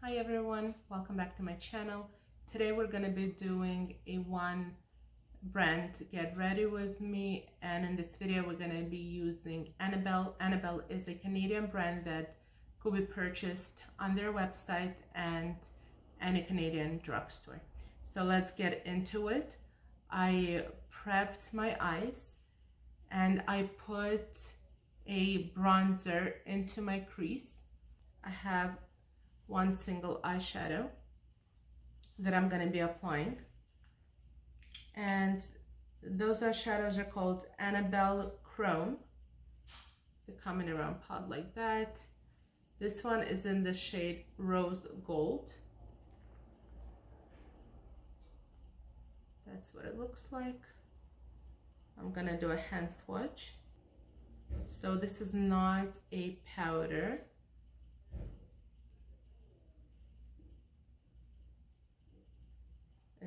Hi everyone, welcome back to my channel. Today we're going to be doing a one brand get ready with me, and in this video we're going to be using Annabelle. Annabelle is a Canadian brand that could be purchased on their website and any Canadian drugstore. So let's get into it. I prepped my eyes and I put a bronzer into my crease. I have one single eyeshadow that I'm going to be applying, and those eyeshadows are called Annabelle Chrome. They come in a round pot like that. This one is in the shade Rose Gold. That's what it looks like. I'm gonna do a hand swatch. So this is not a powder.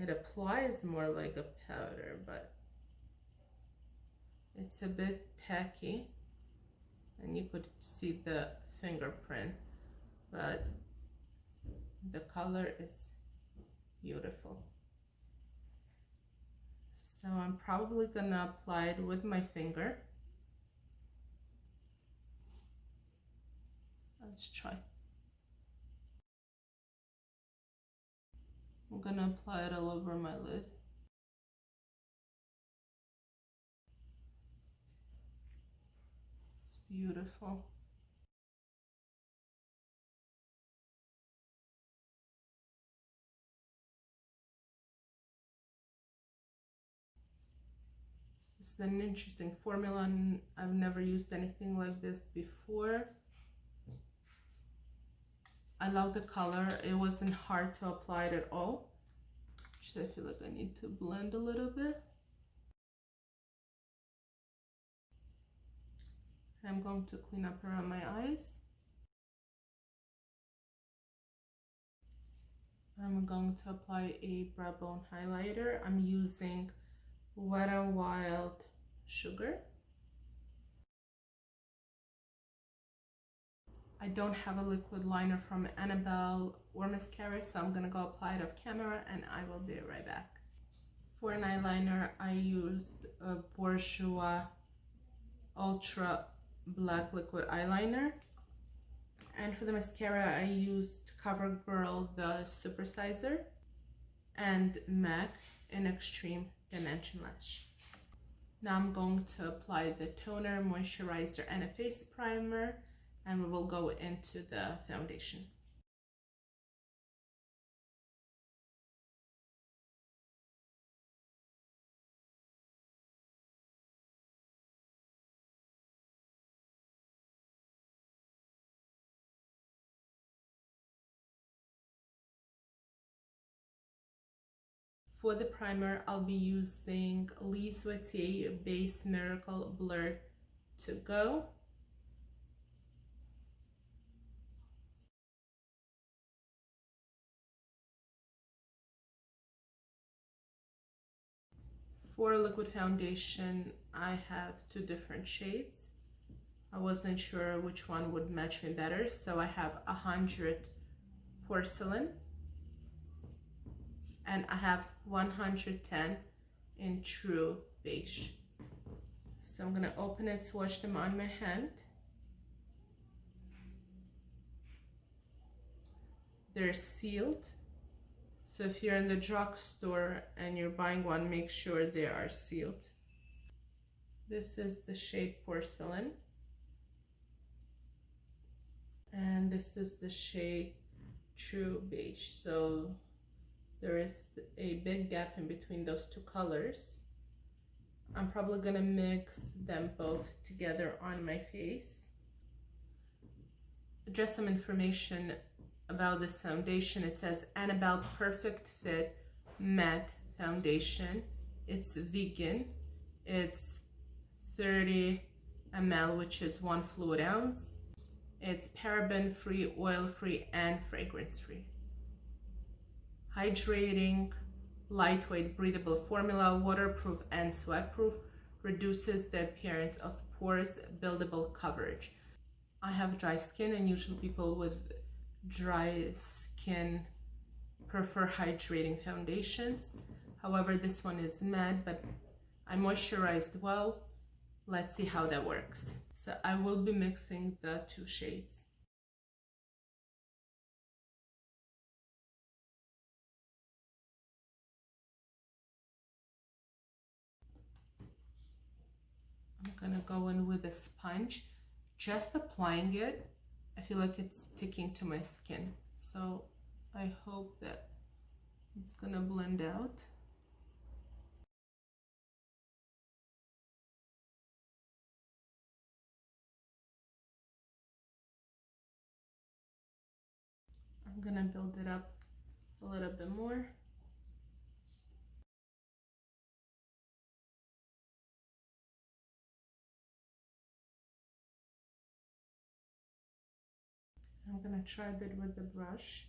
It applies more like a powder, but it's a bit tacky, and you could see the fingerprint, but the color is beautiful. So I'm probably gonna apply it with my finger. Let's try. I'm gonna apply it all over my lid. It's beautiful. This is an interesting formula, and I've never used anything like this before. I love the color. It wasn't hard to apply it at all. Just I feel like I need to blend a little bit. I'm going to clean up around my eyes. I'm going to apply a brow bone highlighter. I'm using Wet n Wild Sugar. I don't have a liquid liner from Annabelle or mascara, so I'm gonna go apply it off camera and I will be right back. For an eyeliner, I used a Bourjois Ultra Black Liquid Eyeliner. And for the mascara, I used CoverGirl the Supersizer and MAC in Extreme Dimension Lash. Now I'm going to apply the toner, moisturizer, and a face primer, and we will go into the foundation. For the primer, I'll be using Lise Watier Base Miracle Blur to Go. For liquid foundation, I have two different shades. I wasn't sure which one would match me better, so I have 100 Porcelain and I have 110 in True Beige. So I'm gonna open it, swatch them on my hand. They're sealed, so if you're in the drugstore and you're buying one, make sure they are sealed. This is the shade Porcelain, and this is the shade True Beige. So there is a big gap in between those two colors. I'm probably gonna mix them both together on my face. Just some information about this foundation. It says Annabelle Perfect Fit Matte Foundation. It's vegan. It's 30 ml, which is 1 fluid ounce. It's paraben free, oil free, and fragrance free. Hydrating, lightweight, breathable formula, waterproof and sweat proof, reduces the appearance of pores, buildable coverage. I have dry skin, and usually people with dry skin prefer hydrating foundations. However, this one is matte, but I moisturized well. Let's see how that works. So I will be mixing the two shades. I'm gonna go in with a sponge, just applying it. I feel like it's sticking to my skin, so I hope that it's gonna blend out. I'm gonna build it up a little bit more. I'm gonna try a bit with the brush.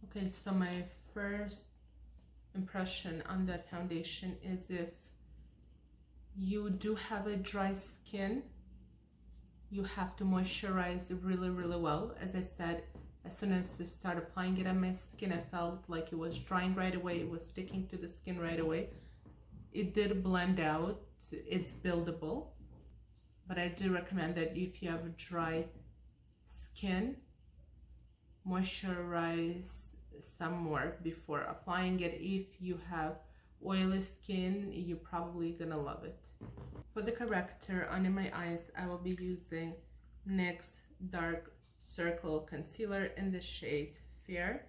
Okay, so my first impression on that foundation is if you do have a dry skin, you have to moisturize really well. As I said, as soon as I started applying it on my skin, I felt like it was drying right away. It was sticking to the skin right away. It did blend out. It's buildable, but I do recommend that if you have a dry skin, moisturize some more before applying it. If you have oily skin, you're probably gonna love it. For the corrector under my eyes, I will be using NYX Dark Circle Concealer in the shade Fair.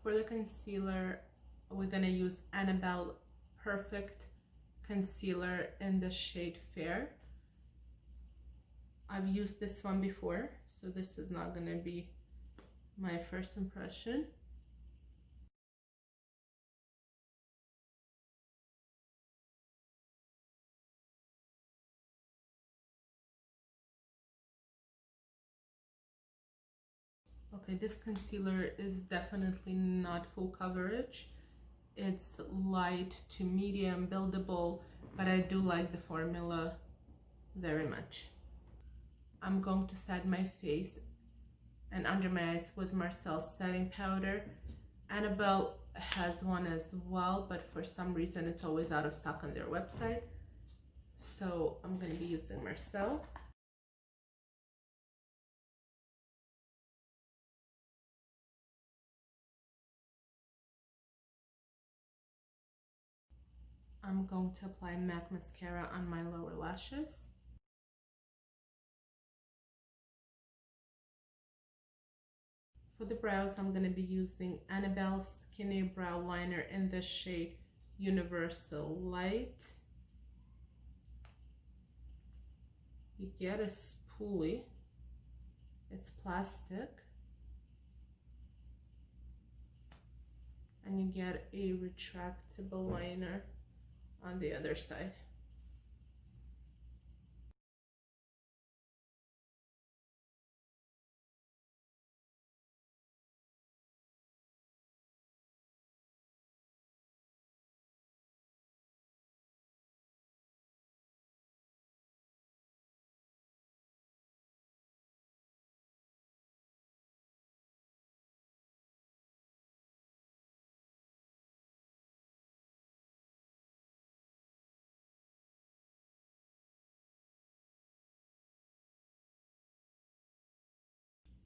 For the concealer, we're gonna use Annabelle Perfect Concealer in the shade Fair. I've used this one before, so this is not gonna be my first impression. Okay, this concealer is definitely not full coverage. It's light to medium buildable, but I do like the formula very much. I'm going to set my face and under my eyes with Marcel's setting powder. Annabelle has one as well, but for some reason it's always out of stock on their website. So I'm going to be using Marcel. I'm going to apply MAC mascara on my lower lashes. For the brows, I'm going to be using Annabelle Skinny Brow Liner in the shade Universal Light. You get a spoolie. It's plastic. And you get a retractable liner on the other side.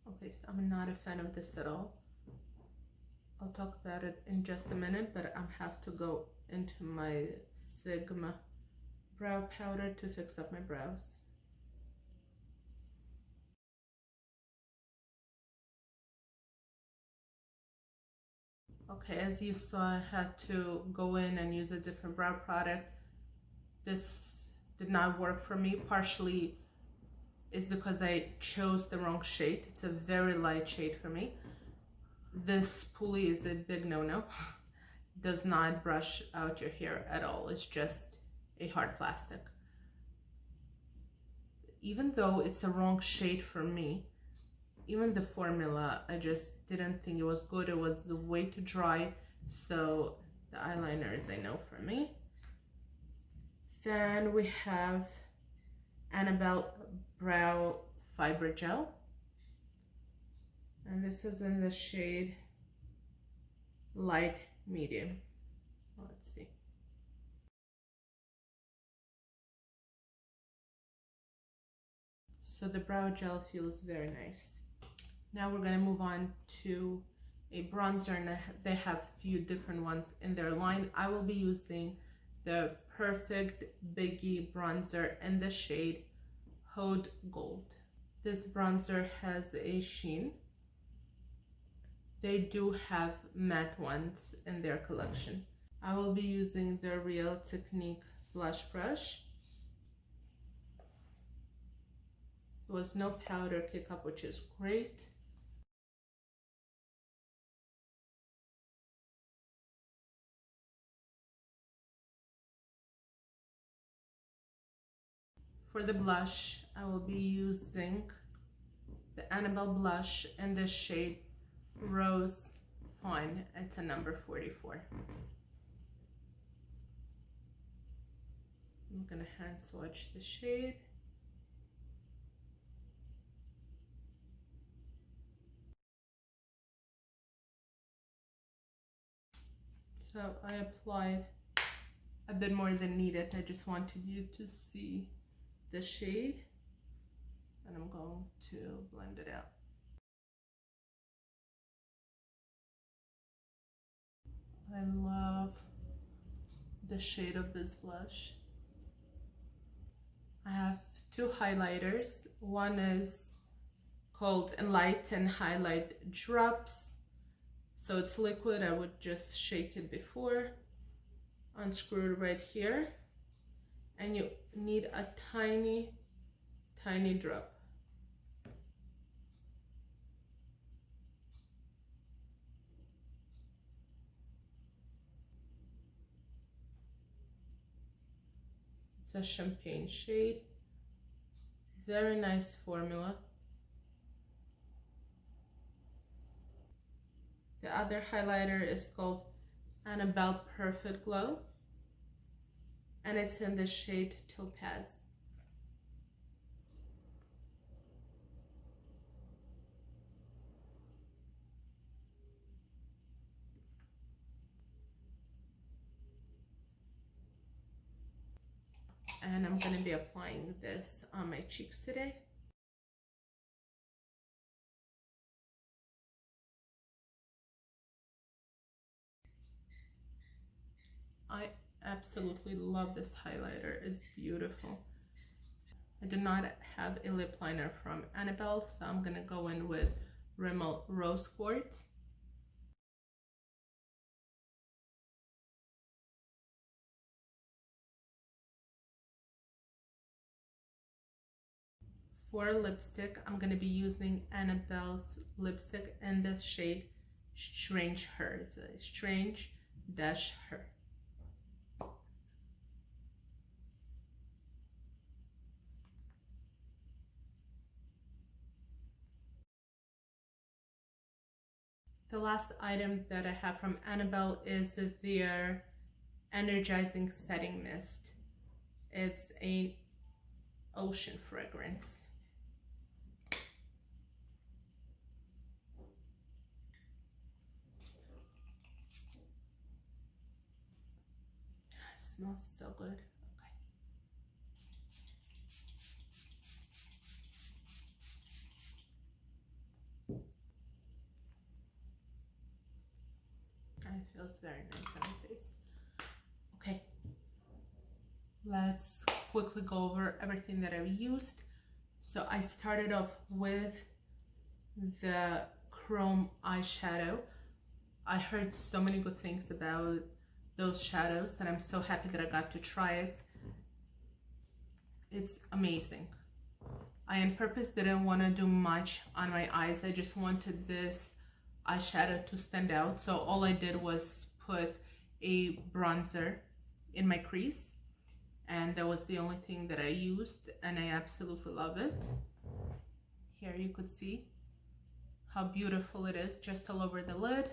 Okay, so I'm not a fan of this at all. I'll talk about it in just a minute, but I have to go into my Sigma brow powder to fix up my brows. Okay, as you saw, I had to go in and use a different brow product. This did not work for me. Partially is because I chose the wrong shade. It's a very light shade for me. This pulley is a big no-no. does not brush out your hair at all. It's just a hard plastic. Even though it's a wrong shade for me, even the formula, I just didn't think it was good. It was way too dry. So the eyeliner is a no for me. Then we have Annabelle Brow Fiber Gel. And this is in the shade Light Medium. Let's see. So the brow gel feels very nice. Now we're gonna move on to a bronzer, and they have a few different ones in their line. I will be using the Perfect Biggie bronzer in the shade Haute Gold. This bronzer has a sheen. They do have matte ones in their collection. I will be using the Real Technique blush brush. There was no powder kick up, which is great. For the blush, I will be using the Annabelle blush in the shade Rose Fine. It's a number 44. I'm gonna hand swatch the shade. So I applied a bit more than needed. I just wanted you to see the shade, and I'm going to blend it out. I love the shade of this blush. I have two highlighters. One is called Enlighten Highlight Drops. So it's liquid. I would just shake it before. Unscrew it right here. And you need a tiny, tiny drop. It's a champagne shade. Very nice formula. The other highlighter is called Annabelle Perfect Glow, and it's in the shade Topaz. And I'm going to be applying this on my cheeks today. I absolutely love this highlighter. It's beautiful. I do not have a lip liner from Annabelle, so I'm going to go in with Rimmel Rose Quartz. For lipstick, I'm going to be using Annabelle's lipstick in this shade Strange Her. It's a Strange Dash Her. The last item that I have from Annabelle is their Energizing Setting Mist. It's an ocean fragrance. It smells so good. It feels very nice on my face. Okay, let's quickly go over everything that I've used. So I started off with the Chrome eyeshadow. I heard so many good things about those shadows, and I'm so happy that I got to try it. It's amazing. I on purpose didn't want to do much on my eyes. I just wanted this eyeshadow to stand out, so all I did was put a bronzer in my crease, and that was the only thing that I used, and I absolutely love it. Here you could see how beautiful it is just all over the lid.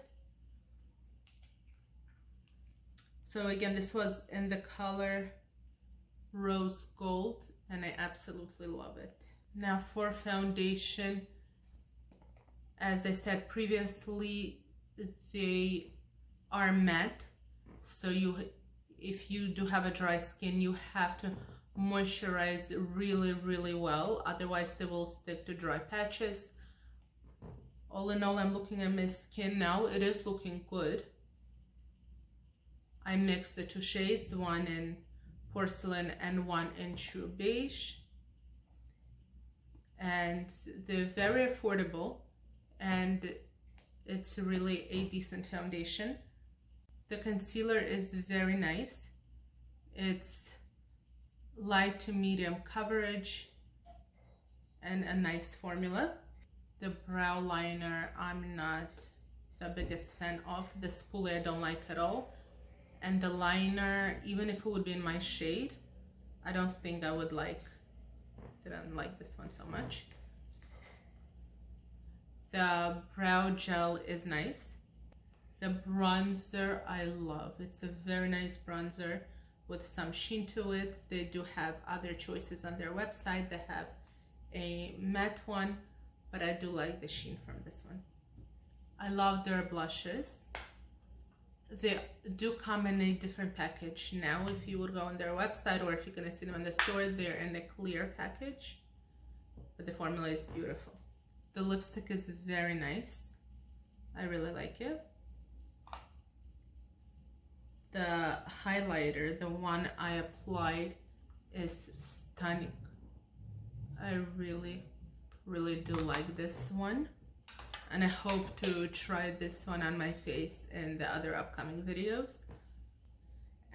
So again, this was in the color rose gold, and I absolutely love it. Now for foundation, as I said previously, they are matte, so if you do have a dry skin, you have to moisturize really well, otherwise they will stick to dry patches. All in all, I'm looking at my skin now. It is looking good. I mixed the two shades, one in porcelain and one in true beige, and they're very affordable, and it's really a decent foundation. The concealer is very nice. It's light to medium coverage and a nice formula. The brow liner, I'm not the biggest fan of. The spoolie I don't like at all. And the liner, even if it would be in my shade, I don't think I would didn't like this one so much. The brow gel is nice. The bronzer I love. It's a very nice bronzer with some sheen to it. They do have other choices on their website. They have a matte one, but I do like the sheen from this one. I love their blushes. They do come in a different package now. If you would go on their website, or if you're going to see them in the store, they're in a clear package, but the formula is beautiful. The lipstick is very nice. I really like it. The highlighter, the one I applied, is stunning. I really do like this one, and I hope to try this one on my face in the other upcoming videos.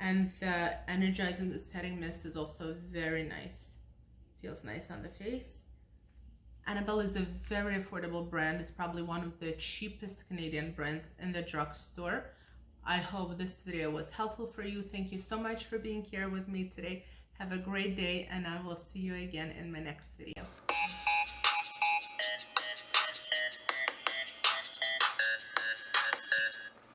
And the energizing setting mist is also very nice. Feels nice on the face. Annabelle is a very affordable brand. It's probably one of the cheapest Canadian brands in the drugstore. I hope this video was helpful for you. Thank you so much for being here with me today. Have a great day, and I will see you again in my next video.